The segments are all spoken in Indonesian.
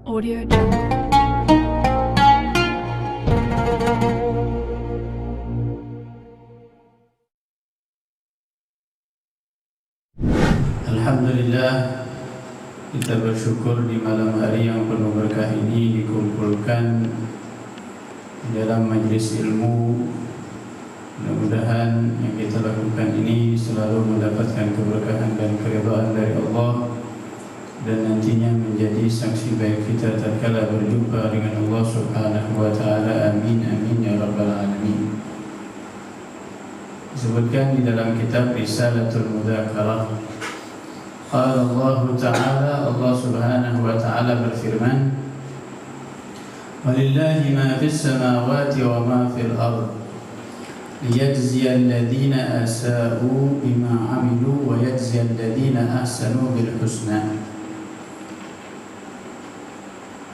Audio Jungle. Alhamdulillah, kita bersyukur di malam hari yang penuh berkah ini dikumpulkan dalam majlis ilmu. Mudah-mudahan yang kita lakukan ini selalu mendapatkan keberkahan dan keridhaan dari Allah, dan nantinya menjadi saksi baik kita tatkala berjumpa dengan Allah Subhanahu wa taala. Amin amin ya rabbal alamin. Disebutkan di dalam kitab Risalatul Mudzakarah, qala Allah Ta'ala, Allah Subhanahu wa taala berfirman, walillahi ma fis samawati wa ma fil ardh liyajziyal ladzina asa'u bima 'amilu wa yajziyal ladzina ahsanu bil husna.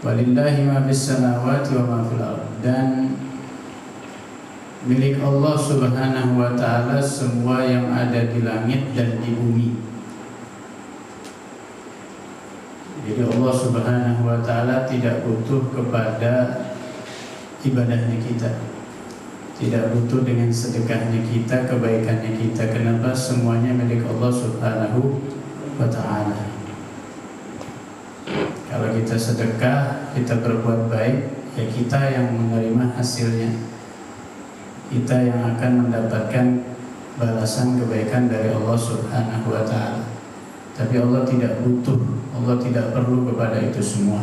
Walillahi ma fis samawati wa ma fil ardh, dan milik Allah Subhanahu wa taala semua yang ada di langit dan di bumi. Jadi Allah Subhanahu wa taala tidak butuh kepada ibadahnya kita, tidak butuh dengan sedekahnya kita, kebaikannya kita. Kenapa? Semuanya milik Allah Subhanahu wa taala. Kalau kita sedekah, kita berbuat baik, ya kita yang menerima hasilnya, kita yang akan mendapatkan balasan kebaikan dari Allah Subhanahu wa taala. Tapi Allah tidak butuh, Allah tidak perlu kepada itu semua.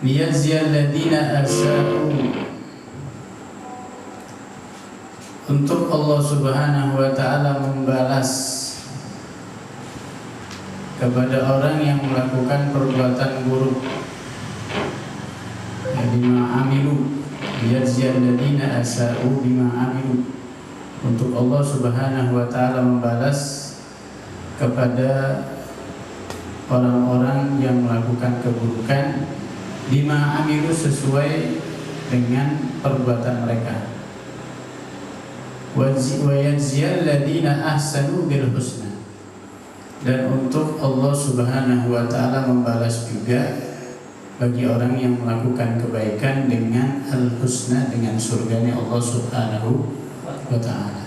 Liyajziyal ladzina asa'u, untuk Allah Subhanahu wa taala membalas kepada orang yang melakukan perbuatan buruk. Bima amilu, liyajziyal ladzina asa'u bima amilu, untuk Allah Subhanahu wa taala membalas kepada orang-orang yang melakukan keburukan, bima amilu, sesuai dengan perbuatan mereka. Wa yajziyal ladzina ahsanu bil husna, dan untuk Allah Subhanahu wa taala membalas juga bagi orang yang melakukan kebaikan dengan al-husna, dengan surganya Allah Subhanahu wa taala.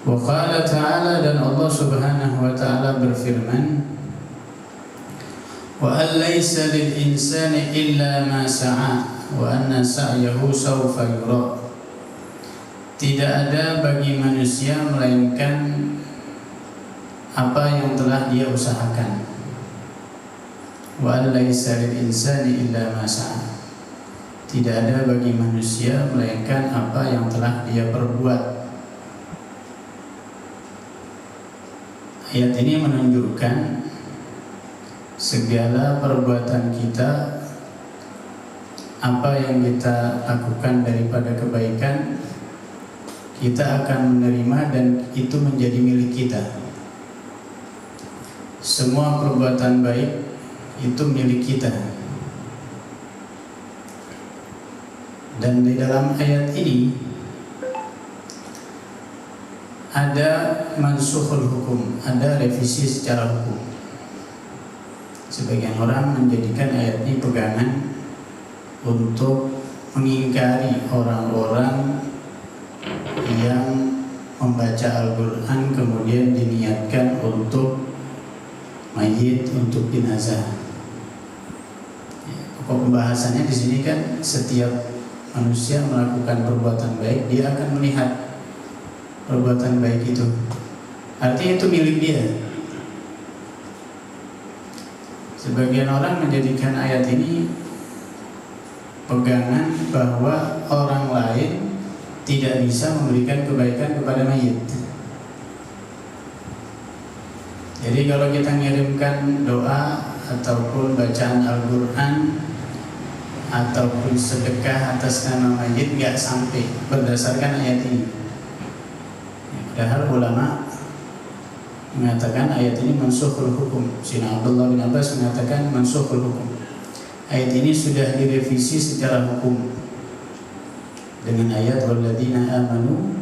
Wa qala ta'ala, dan Allah Subhanahu wa taala berfirman, wa an laysa lil insani illa ma sa'a wa anna sa'yahu sawfa yura. Tidak ada bagi manusia melainkan apa yang telah dia usahakan. Wa an laysa lil insani illa ma sa'a, tidak ada bagi manusia melainkan apa yang telah dia perbuat. Ayat ini menunjukkan segala perbuatan kita, apa yang kita lakukan daripada kebaikan, kita akan menerima dan itu menjadi milik kita. Semua perbuatan baik itu milik kita. Dan di dalam ayat ini ada mansukhul hukum, ada revisi secara hukum. Sebagian orang menjadikan ayat ini pegangan untuk mengingkari orang-orang yang membaca Al-Quran kemudian diniatkan untuk mayit, untuk jenazah. Pokok pembahasannya di sini kan, setiap manusia melakukan perbuatan baik, dia akan melihat perbuatan baik itu, artinya itu milik dia. Sebagian orang menjadikan ayat ini pegangan bahwa orang lain tidak bisa memberikan kebaikan kepada mayit. Jadi kalau kita mengirimkan doa ataupun bacaan Al-Quran ataupun sedekah atas nama mayit, nggak sampai berdasarkan ayat ini. Padahal ulama mengatakan ayat ini mansukhul hukum. Sayyidina Abdullah bin Abbas mengatakan mansukhul hukum. Ayat ini sudah direvisi secara hukum dengan ayat walladzina amanu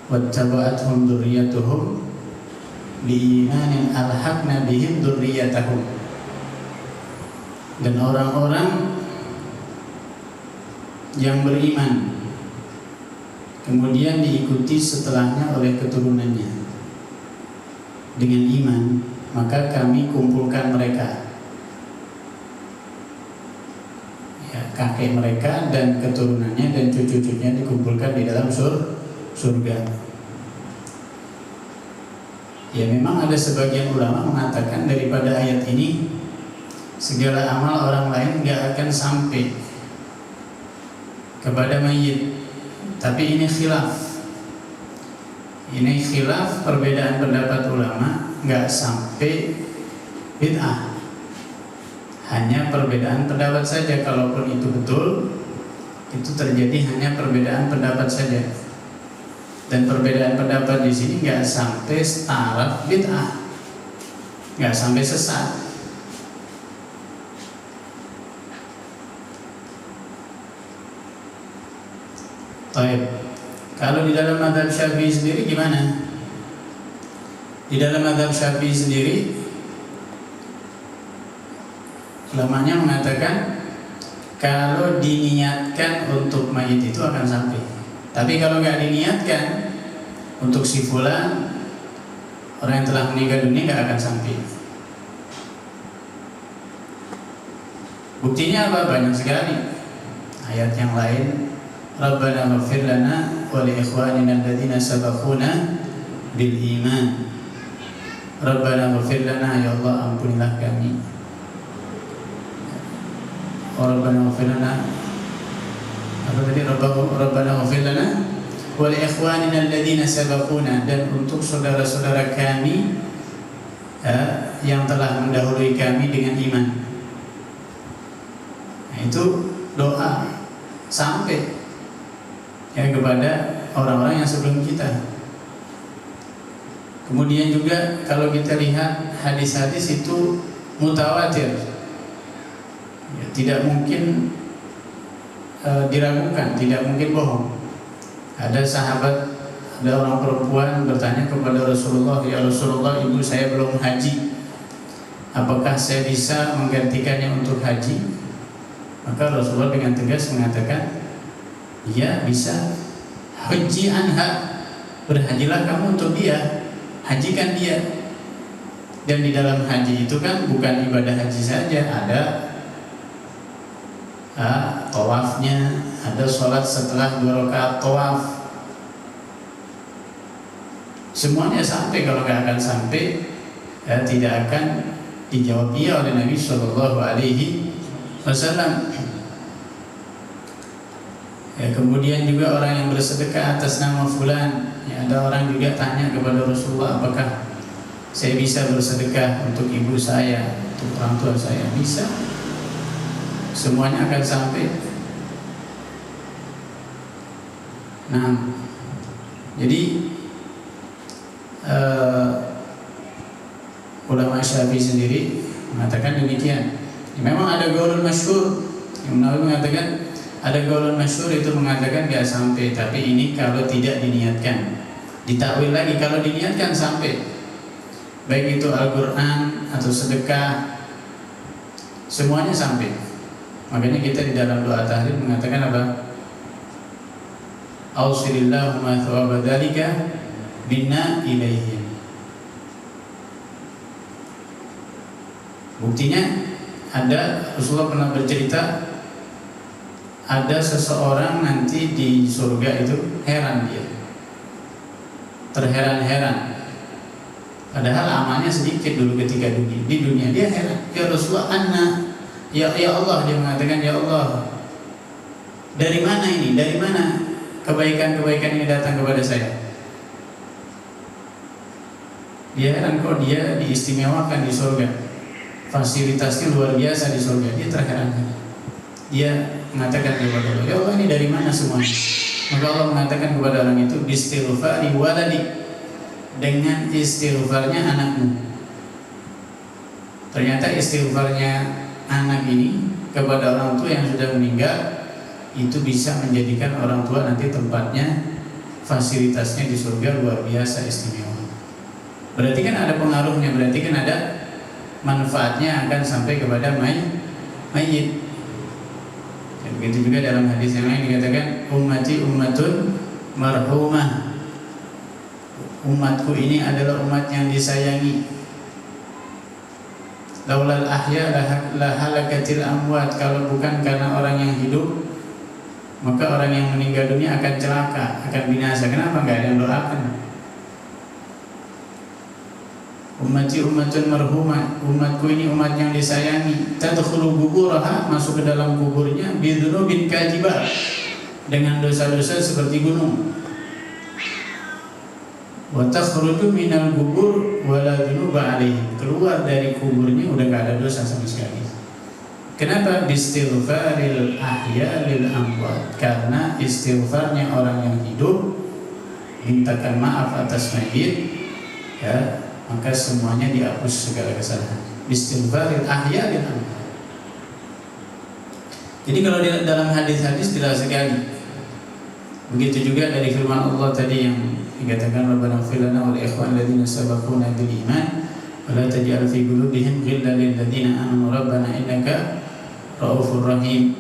wattaba'athum dzurriyyatuhum biimanin alhaqna bihim dzurriyyatahum. Dan orang-orang yang beriman kemudian diikuti setelahnya oleh keturunannya dengan iman, maka kami kumpulkan mereka, ya, kakek mereka dan keturunannya dan cucu-cucunya dikumpulkan di dalam surga. Ya, memang ada sebagian ulama mengatakan daripada ayat ini segala amal orang lain nggak akan sampai kepada mayit. Tapi ini khilaf. Ini khilaf, perbedaan pendapat ulama, nggak sampai bid'ah. Hanya perbedaan pendapat saja. Kalaupun itu betul, itu terjadi hanya perbedaan pendapat saja. Dan perbedaan pendapat di sini nggak sampai taraf bid'ah, nggak sampai sesat. Baik. Kalau di dalam mazhab Syafi'i sendiri gimana? Di dalam mazhab Syafi'i sendiri, ulamanya mengatakan kalau diniatkan untuk mayit itu akan sampai. Tapi kalau nggak diniatkan untuk si fulan, orang yang telah meninggal dunia, nggak akan sampai. Buktinya apa? Banyak sekali ayat yang lain. Rabbana ighfir lana wa li ikhwanina alladziina sabaquna bil iman. Rabbana ighfir lana, ya Allah ampunilah kami. Rabbana ighfir lana, apa tadi? Rabbana ighfir lana wa li ikhwanina alladziina sabaquna, dan untuk saudara-saudara kami yang telah mendahului kami dengan iman. Nah, itu doa sampai ya kepada orang-orang yang sebelum kita. Kemudian juga kalau kita lihat hadis-hadis itu mutawatir, ya, tidak mungkin diragukan, tidak mungkin bohong. Ada sahabat, ada orang perempuan bertanya kepada Rasulullah, ya Rasulullah, ibu saya belum haji, apakah saya bisa menggantikannya untuk haji? Maka Rasulullah dengan tegas mengatakan, ya bisa. Haji anha, berhajilah kamu untuk dia, hajikan dia. Dan di dalam haji itu kan bukan ibadah haji saja, ada tawafnya, ada sholat setelah 2 rakaat tawaf. Semuanya sampai. Kalau nggak akan sampai, tidak akan dijawab iya oleh Nabi Shallallahu Alaihi Wasallam. Ya, kemudian juga orang yang bersedekah atas nama fulan, ya, ada orang juga tanya kepada Rasulullah, apakah saya bisa bersedekah untuk ibu saya, untuk orang tua saya? Bisa. Semuanya akan sampai. Nah, jadi ulama Syafi'i sendiri mengatakan demikian. Memang ada gaulun masyhur yang mengatakan, ada gaulun masyhur itu mengatakan gak sampai, tapi ini kalau tidak diniatkan. Ditakwil lagi, kalau diniatkan sampai. Baik itu Al-Quran atau sedekah, semuanya sampai. Makanya kita di dalam doa tahrid mengatakan apa? Ausilillahumma thawaba dzalika binna ilaihim. Buktinya ada, Rasulullah pernah bercerita, ada seseorang nanti di surga itu heran dia, terheran-heran. Padahal amalnya sedikit dulu ketika di dunia. Dia heran, ya Rasulullah, ya Allah, dia mengatakan, ya Allah, dari mana ini? Dari mana kebaikan-kebaikan ini datang kepada saya? Dia heran, kok dia diistimewakan di surga, fasilitasnya luar biasa di surga. Dia terheran-heran. Dia mengatakan kepada Allah, ya Allah, ini dari mana semuanya? Maka Allah mengatakan kepada orang itu, bistighfari waladi, dengan istighfarnya anakmu. Ternyata istighfarnya anak ini kepada orang tua yang sudah meninggal itu bisa menjadikan orang tua nanti tempatnya, fasilitasnya di surga luar biasa istimewa. Berarti kan ada pengaruhnya, berarti kan ada manfaatnya akan sampai kepada mayit. Begitu juga dalam hadis yang lain dikatakan ummati ummatun marhumah. Umatku ini adalah umat yang disayangi. Laulal ahya la halakatil amwat. Kalau bukan karena orang yang hidup, maka orang yang meninggal dunia akan celaka, akan binasa. Kenapa enggak ada yang doakan? Ummati ummatun marhumah. Umatku ini umat yang disayangi. Tadkhulu quburaha, masuk ke dalam kuburnya bidunubin kajibah, dengan dosa-dosa seperti gunung. Wa takhruju minal qubur wala dunuba alaihi. Keluar dari kuburnya udah enggak ada dosa sama sekali. Kenapa? Bistighfaril ahya lil amwat. Karena istighfarnya orang yang hidup, mintakan maaf atas mayit, ya, maka semuanya dihapus segala kesalahan. Istighfaril ahya lil amwat. Jadi kalau dalam hadis-hadis jelas sekali. Begitu juga dari firman Allah tadi yang dikatakan Rabbana ighfir lana wa li ikhwanina alladziina sabaquna bil iman wa la taj'al fi qulubihim ghillan lil ladziina amanu rabbana innaka raufur rahim.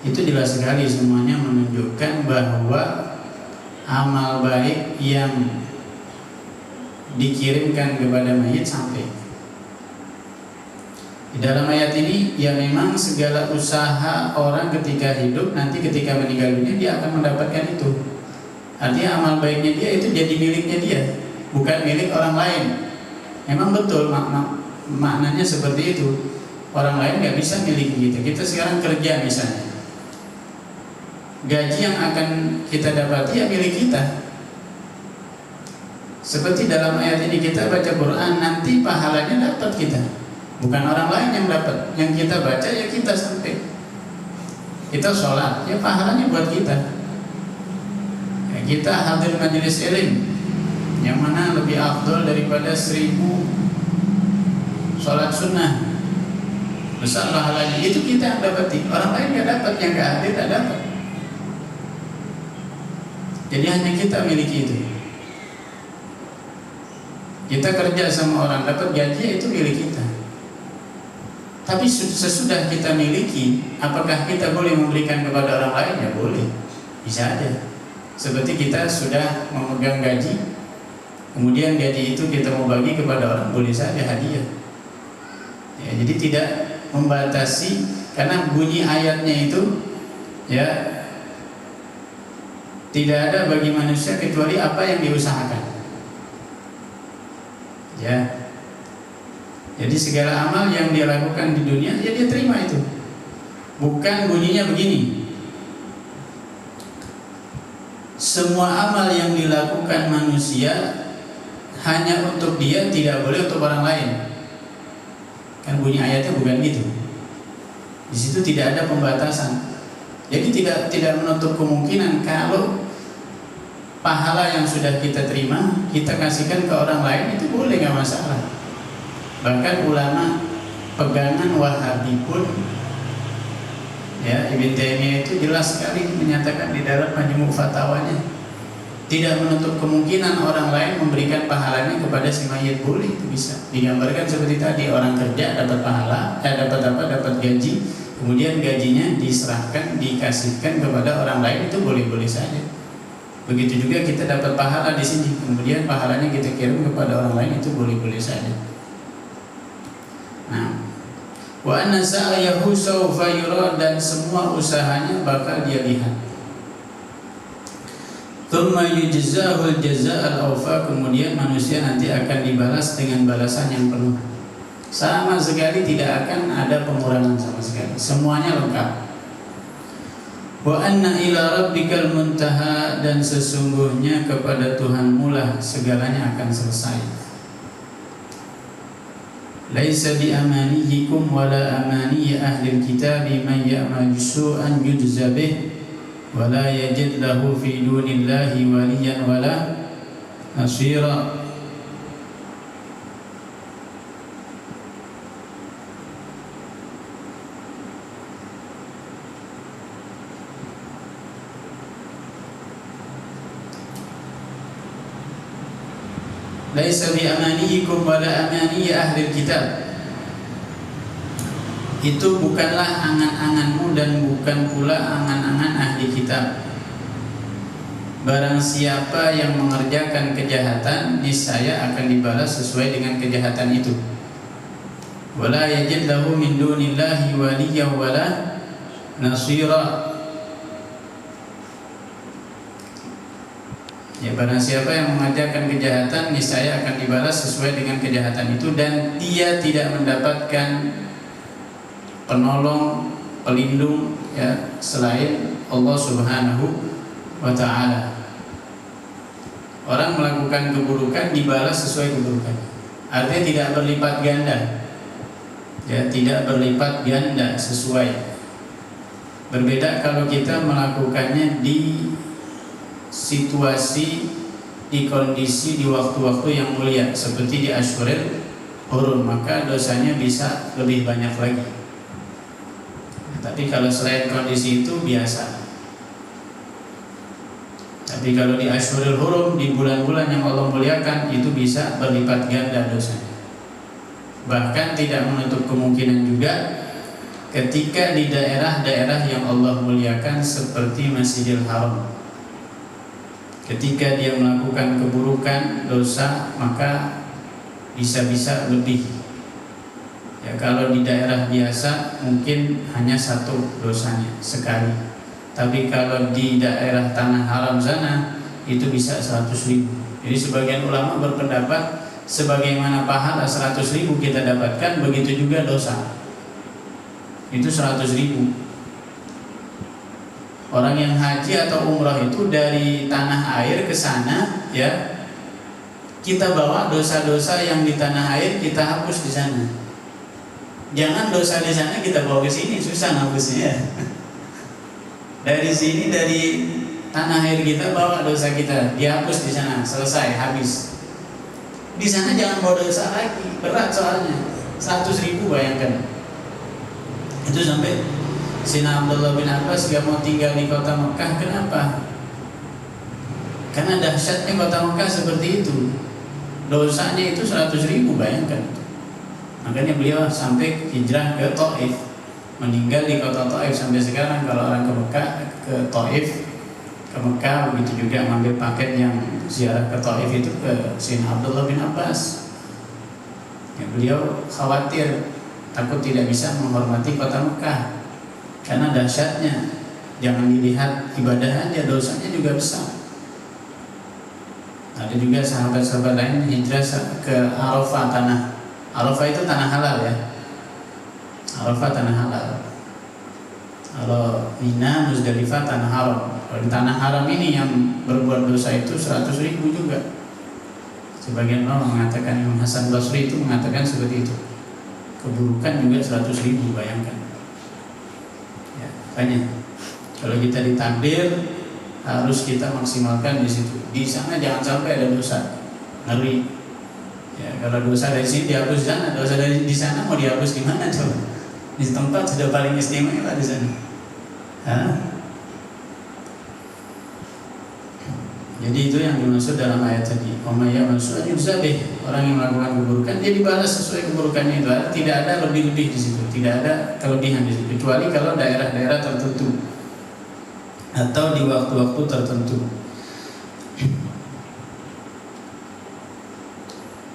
Itu jelas sekali semuanya menunjukkan bahwa amal baik yang dikirimkan kepada mayit sampai. Di dalam ayat ini ya memang segala usaha orang ketika hidup, nanti ketika meninggal dunia dia akan mendapatkan itu. Artinya amal baiknya dia itu jadi miliknya dia, bukan milik orang lain. Memang betul maknanya seperti itu. Orang lain nggak bisa milik kita. Kita sekarang kerja misalnya, gaji yang akan kita dapati ya milik kita. Seperti dalam ayat ini kita baca Quran, nanti pahalanya dapat kita, bukan orang lain yang dapat. Yang kita baca ya kita sampai. Kita sholat ya pahalanya buat kita. Ya, kita hadir majelis ilmu yang mana lebih afdal daripada 1000 sholat sunnah, besar pahalanya. Itu kita yang dapati, orang lain nggak dapat, yang nggak hadir nggak dapat. Jadi hanya kita miliki itu. Kita kerja sama orang, dapat gaji, itu milik kita. Tapi sesudah kita miliki, apakah kita boleh memberikan kepada orang lain? Ya boleh, bisa aja. Seperti kita sudah memegang gaji, kemudian gaji itu kita mau bagi kepada orang, boleh saja hadiah. Ya, jadi tidak membatasi, karena bunyi ayatnya itu ya tidak ada bagi manusia kecuali apa yang diusahakan. Ya, jadi segala amal yang dia lakukan di dunia, ya dia terima itu. Bukan bunyinya begini, semua amal yang dilakukan manusia hanya untuk dia, tidak boleh untuk orang lain. Kan bunyi ayatnya bukan gitu. Di situ tidak ada pembatasan. Jadi tidak menutup kemungkinan kalau pahala yang sudah kita terima kita kasihkan ke orang lain, itu boleh, nggak masalah. Bahkan ulama pegangan Wahabi pun, ya, Ibn Taimiyah itu jelas sekali menyatakan di dalam Majmu' Fatwanya, tidak menutup kemungkinan orang lain memberikan pahalanya kepada si mayit, boleh, itu bisa. Digambarkan seperti tadi, orang kerja dapat pahala, dapat gaji, kemudian gajinya diserahkan, dikasihkan kepada orang lain, itu boleh-boleh saja. Begitu juga kita dapat pahala di sini, kemudian pahalanya kita kirim kepada orang lain, itu boleh-boleh saja. Nah, wa anna sa'yahu sawfa yura, dan semua usahanya bakal dia lihat. Tsumma yujzahul jazaa'al awfa, kemudian manusia nanti akan dibalas dengan balasan yang penuh. Sama sekali tidak akan ada pengurangan sama sekali, semuanya lengkap. Wa anna ila rabbikal muntaha, dan sesungguhnya kepada Tuhanmu lah segalanya akan selesai. Laisa bi amaniyikum wala amaniy ahli kitabi man ya'mal su'an yujza bih wala yajid lahu fi dunillahi waliyan wala nasira. laisa bi amaniyikum wala amani ahli kitab. Itu bukanlah angan-anganmu dan bukan pula angan-angan ahli kitab. Barang siapa yang mengerjakan kejahatan, niscaya akan dibalas sesuai dengan kejahatan itu. Wala yajid lahu min dunillahi waliyyan wala nasira. Ya, barang siapa yang mengerjakan kejahatan, niscaya akan dibalas sesuai dengan kejahatan itu, dan dia tidak mendapatkan penolong, pelindung ya selain Allah Subhanahu wa taala. Orang melakukan keburukan dibalas sesuai keburukan. Artinya tidak berlipat ganda. Ya, tidak berlipat ganda sesuai. Berbeda kalau kita melakukannya di situasi, di kondisi, di waktu-waktu yang mulia seperti di Ashurul Hurum, maka dosanya bisa lebih banyak lagi. Tapi kalau selain kondisi itu biasa. Tapi kalau di Ashurul Hurum, di bulan-bulan yang Allah muliakan, itu bisa berlipat ganda dosanya. Bahkan tidak menutup kemungkinan juga ketika di daerah-daerah yang Allah muliakan seperti Masjidil Haram, ketika dia melakukan keburukan, dosa, maka bisa-bisa lebih. Ya, kalau di daerah biasa mungkin hanya satu dosanya sekali. Tapi kalau di daerah tanah haram sana itu bisa 100.000. Jadi sebagian ulama berpendapat sebagaimana pahala 100.000 kita dapatkan, begitu juga dosa. Itu 100.000. Orang yang haji atau umrah itu dari tanah air ke sana, ya, kita bawa dosa-dosa yang di tanah air, kita hapus di sana. Jangan dosa di sana kita bawa ke sini, susah ngapusnya. Dari sini, dari tanah air kita bawa dosa kita, dihapus di sana, selesai, habis. Di sana jangan bawa dosa lagi, berat soalnya. 100.000 bayangkan. Itu sampai Sina Abdullah bin Abbas gak mau tinggal di kota Mekah. Kenapa? Karena dahsyatnya kota Mekah seperti itu. Dosanya itu 100.000, bayangkan. Makanya beliau sampai hijrah ke Taif, meninggal di kota Taif. Sampai sekarang kalau orang ke Mekah, ke Taif, ke Mekah, begitu juga mengambil paket yang ziarah ke Taif itu ke Sina Abdullah bin Abbas. Ya, beliau khawatir, takut tidak bisa menghormati kota Mekah karena dahsyatnya. Jangan dilihat ibadah aja, dosanya juga besar. Ada juga sahabat-sahabat lain hijrah ke Arafah, Arafah itu tanah halal ya. Arafah tanah halal. Kalau Mina, Muzdalifah tanah haram. Kalau di tanah haram ini yang berbuat dosa itu 100.000 juga. Sebagian orang mengatakan, Imam Hasan Basri itu mengatakan seperti itu. Keburukan juga 100.000, bayangkan. Ya, makanya kalau kita ditakdir harus kita maksimalkan di situ. Di sana jangan sampai ada dosa. Ngeri. Ya, kalau dosa dari sini dihapus di sana, dosa dari di sana mau dihapus di mana coba? Di tempat sudah paling istimewa di sana. Hah? Jadi itu yang dimaksud dalam ayat tadi. Omaya maksudnya yuzabih, orang yang melakukan keburukan dia dibalas sesuai keburukannya itu. Tidak ada lebih-lebih di situ, tidak ada kelebihan di situ, kecuali kalau daerah-daerah tertentu atau di waktu-waktu tertentu.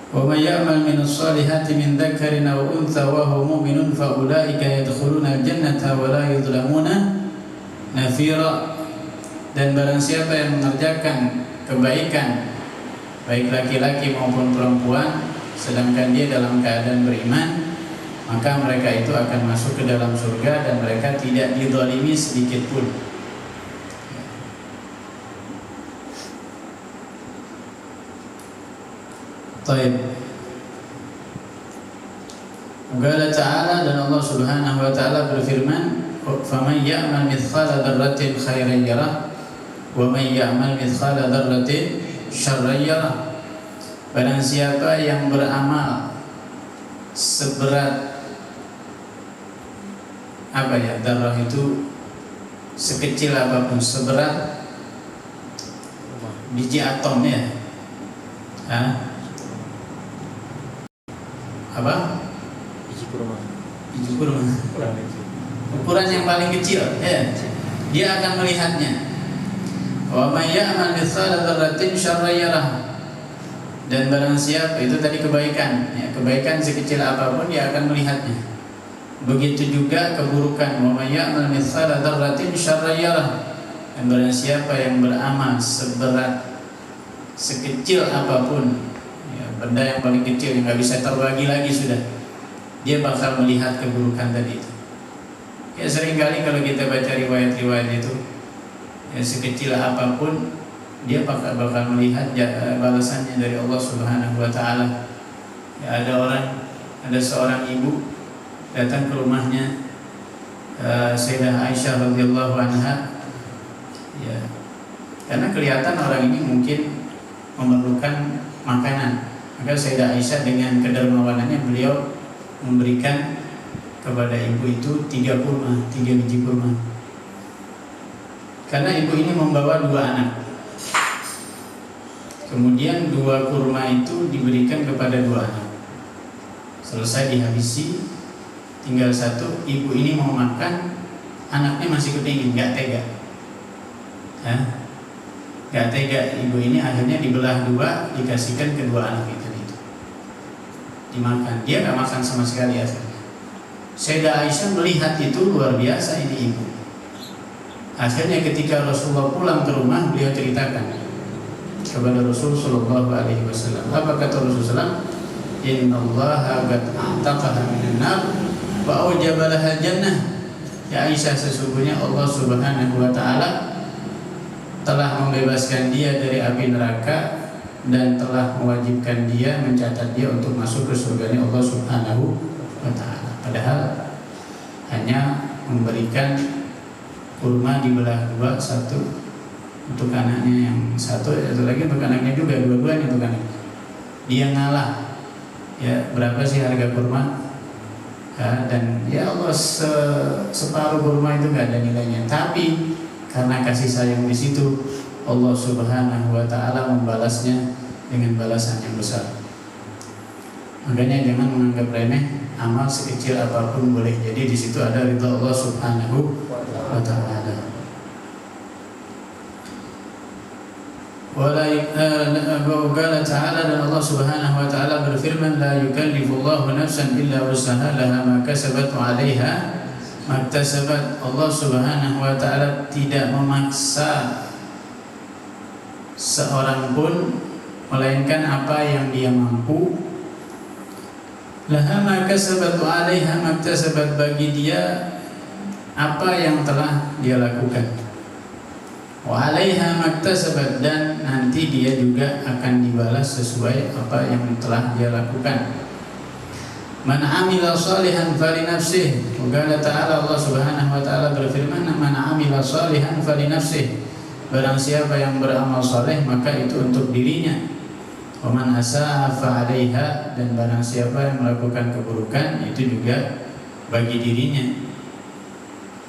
Wa may ya'mal minas solihati min dzakarin aw untha wa huwa mu'minun fa ulaika yadkhuluna al-jannata wa la yudlamuna nafira. Dan barang siapa yang mengerjakan kebaikan, baik laki-laki maupun perempuan, sedangkan dia dalam keadaan beriman, maka mereka itu akan masuk ke dalam surga dan mereka tidak dizalimi sedikit pun. Baik. Qala ta'ala, dan Allah Subhanahu wa taala berfirman, "Faman ya'mal mithqala dzarratin khairan yarah wa man ya'mal mithqala dzarratin syarran yarah." Barang siapa yang beramal seberat apa ya, darah itu sekecil apapun, seberat biji atom ya. apa? Biji kurma. Biji kurma. Ukuran yang paling kecil, ya. Dia akan melihatnya. Wa may ya'mal mithqala dzarratin syarran yarah. Dan barang siapa, itu tadi kebaikan, ya, kebaikan sekecil apapun dia akan melihatnya. Begitu juga keburukan. Wa may ya'mal mithqala dzarratin syarran yarah. Dan barang siapa yang beramal seberat sekecil apapun, ya, benda yang paling kecil yang nggak bisa terbagi lagi sudah, dia bakal melihat keburukan tadi itu. Ya seringkali kalau kita baca riwayat-riwayat itu, ya sekecil apapun dia bakal melihat balasannya dari Allah Subhanahu wa taala. Ya, ada seorang ibu datang ke rumahnya Sayyidah Aisyah radhiyallahu anha. Ya. Karena kelihatan orang ini mungkin memerlukan makanan. Maka Sayyidah Aisyah dengan kedermawanannya beliau memberikan kepada ibu itu 3 biji kurma. Karena ibu ini membawa 2 anak. Kemudian 2 kurma itu diberikan kepada 2 anak. Selesai dihabisi, tinggal 1. Ibu ini mau makan, anaknya masih kepingin, nggak tega. Ya, nggak tega. Ibu ini akhirnya dibelah 2, dikasihkan kedua anak itu dimakan. Dia nggak makan sama sekali akhirnya. Sayyidah Aisyah melihat itu, luar biasa ini ibu. Akhirnya ketika Rasulullah pulang ke rumah, beliau ceritakan kepada Rasul Sallallahu Alaihi Wasallam. Apa kata Rasulullah? Inna Allah qad a'taqaha minan nar wa awjaba laha jannah. Ya Aisyah, sesungguhnya Allah Subhanahu wa taala telah membebaskan dia dari api neraka dan telah mewajibkan dia, mencatat dia untuk masuk ke surganya Allah Subhanahu wa taala. Padahal hanya memberikan kurma dibelah 2, 1 untuk anaknya yang 1 lagi untuk anaknya juga, dua-duanya untuk anaknya. Dia ngalah. Ya, berapa sih harga kurma? Ya, dan ya Allah, separuh kurma itu nggak ada nilainya. Tapi karena kasih sayang di situ, Allah Subhanahu wa taala membalasnya dengan balasan yang besar. Makanya jangan menganggap remeh amal sekecil apapun boleh jadi di situ ada ridha Allah Subhanahu wa taala. Wala ta'ala, dan Allah Subhanahu wa taala berfirman, la yukallifullahu nafsan illa wus'aha laha ma kasabat wa 'alaiha ma iktasabat. Allah Subhanahu wa taala tidak memaksa seorang pun melainkan apa yang dia mampu. Laha ma kasabat wa 'alaiha ma iktasabat, bagi dia apa yang telah dia lakukan. Wa 'alaiha ma iktasabat, dan nanti dia juga akan dibalas sesuai apa yang telah dia lakukan. Man 'amila shalihan fali nafsihi. Qala ta'ala, Allah Subhanahu wa taala berfirman, man 'amila shalihan fali nafsihi. Barang siapa yang beramal saleh maka itu untuk dirinya. Wa man asaa fa 'alaiha, dan barang siapa yang melakukan keburukan itu juga bagi dirinya.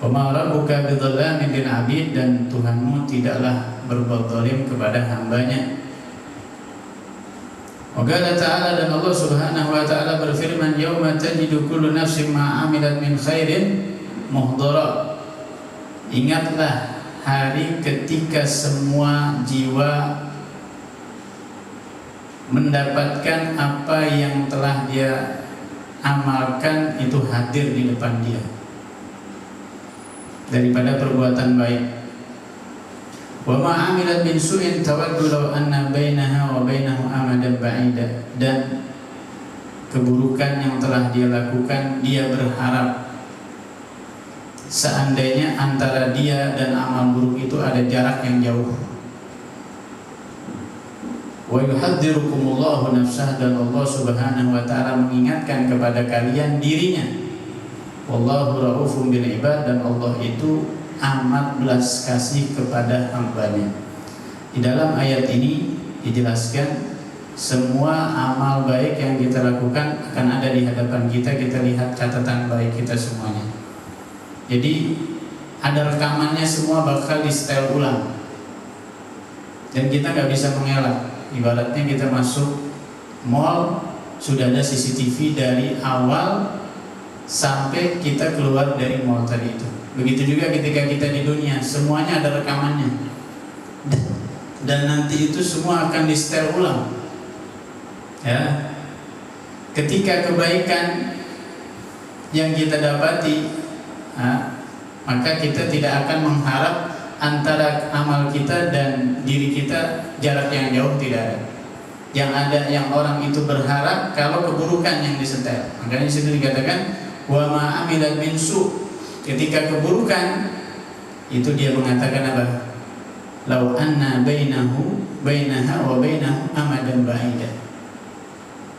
Wa ma rabbuka bidzallamin lil 'abid, dan Tuhanmu tidaklah berbuat zalim kepada hambanya. Wa qala ta'ala, dan Allah Subhanahu wa taala berfirman, yauma tajidu kullu nafsin ma 'amilat min khairin muhdara. Ingatlah hari ketika semua jiwa mendapatkan apa yang telah dia amalkan itu hadir di depan dia daripada perbuatan baik. Wa ma 'amilat min su'in tawaddu law anna bainaha wa bainahu amadan ba'ida, dan keburukan yang telah dia lakukan dia berharap seandainya antara dia dan amal buruk itu ada jarak yang jauh. Wa yuhadzirukumullahu nafsah, dan Allah Subhanahu wa taala mengingatkan kepada kalian dirinya. Wallahu raufum bil ibad, dan Allah itu amat belas kasih kepada hambanya. Di dalam ayat ini dijelaskan semua amal baik yang kita lakukan akan ada di hadapan kita. Kita lihat catatan baik kita semuanya. Jadi ada rekamannya, semua bakal di setel ulang. Dan kita nggak bisa mengelak. Ibaratnya kita masuk mall, sudah ada CCTV dari awal sampai kita keluar dari mall tadi itu. Begitu juga ketika kita di dunia, semuanya ada rekamannya. Dan nanti itu semua akan di-setel ulang. Ya. Ketika kebaikan yang kita dapati, maka kita tidak akan mengharap antara amal kita dan diri kita jarak yang jauh, tidak ada. Yang ada yang orang itu berharap kalau keburukan yang disetel. Makanya di situ dikatakan wa ma amilat min su. Ketika keburukan itu dia mengatakan apa? Lau anna bainaha wa bainahu amadan ba'ida.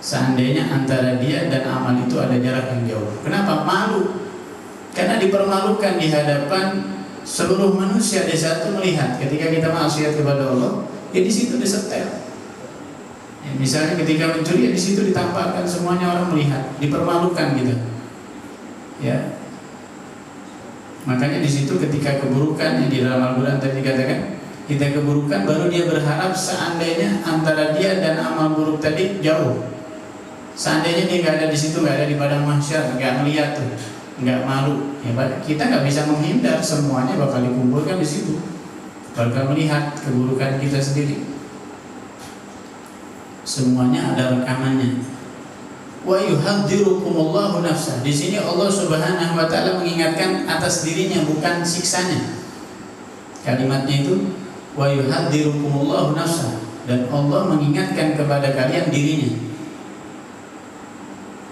Seandainya antara dia dan amal itu ada jarak yang jauh. Kenapa? Malu. Karena dipermalukan di hadapan seluruh manusia. Di saat itu melihat ketika kita maksiat kepada Allah, ya di situ disetel. Ya, misalnya ketika mencuri, ya di situ ditampakkan, semuanya orang melihat, dipermalukan gitu. Ya. Makanya di situ ketika keburukan yang di dalam Al-Quran tadi dikatakan, kita keburukan baru dia berharap seandainya antara dia dan amal buruk tadi jauh. Seandainya dia nggak ada di situ, nggak ada di padang mahsyar, nggak melihat tuh, nggak malu. Ya, kita nggak bisa menghindar, semuanya bakal dikumpulkan di situ, bakal melihat keburukan kita sendiri. Semuanya ada rekamannya. Wa yuhadzirukumullahu nafsah. Di sini Allah Subhanahu wa taala mengingatkan atas dirinya, bukan siksanya. Kalimatnya itu wa yuhadzirukumullahu nafsah, dan Allah mengingatkan kepada kalian dirinya.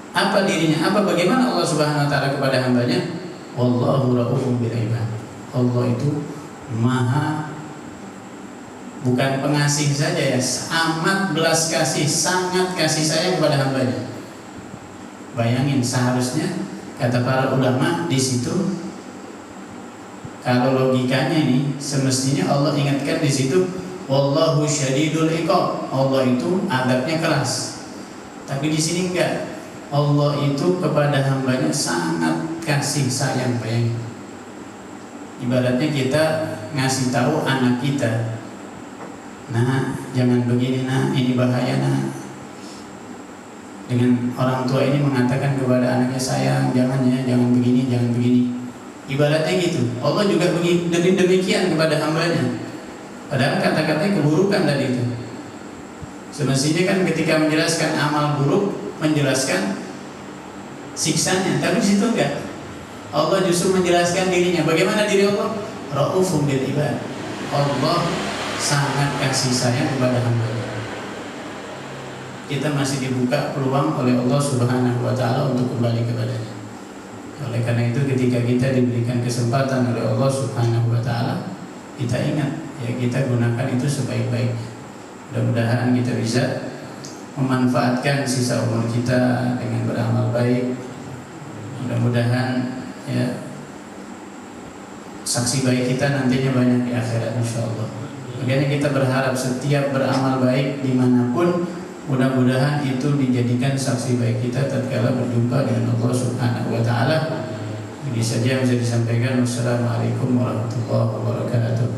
Apa dirinya? Apa bagaimana Allah Subhanahu wa taala kepada hambanya? Wallahu raufun bil ibad. Allah itu maha, bukan pengasih saja ya, amat belas kasih, sangat kasih sayang kepada hambanya. Bayangin, seharusnya kata para ulama di situ, kalau logikanya ini semestinya Allah ingatkan di situ, wallahu syadidul iqab. Allah itu adabnya keras. Tapi di sini enggak. Allah itu kepada hambanya sangat kasih sayang. Bayangin. Ibaratnya kita ngasih tahu anak kita, nah jangan begini, nah ini bahaya, nah. Dengan orang tua ini mengatakan kepada anaknya, sayang, jangan ya, jangan begini, jangan begini. Ibaratnya gitu. Allah juga demikian kepada hambanya. Padahal kata-katanya keburukan tadi itu. Semestinya kan ketika menjelaskan amal buruk, menjelaskan siksanya. Tapi di situ enggak. Allah justru menjelaskan dirinya. Bagaimana diri Allah? Raufun bil ibad. Allah sangat kasih sayang kepada hambanya. Kita masih dibuka peluang oleh Allah Subhanahu wa taala untuk kembali kepadanya. Oleh karena itu ketika kita diberikan kesempatan oleh Allah Subhanahu wa taala, kita ingat ya, kita gunakan itu sebaik-baiknya. Mudah-mudahan kita bisa memanfaatkan sisa umur kita dengan beramal baik. Mudah-mudahan ya saksi baik kita nantinya banyak di akhirat insyaallah. Makanya kita berharap setiap beramal baik dimanapun, mudah-mudahan itu dijadikan saksi baik kita tatkala berjumpa dengan Allah Subhanahu wa taala. Ini saja yang bisa disampaikan. Wassalamualaikum warahmatullahi wabarakatuh.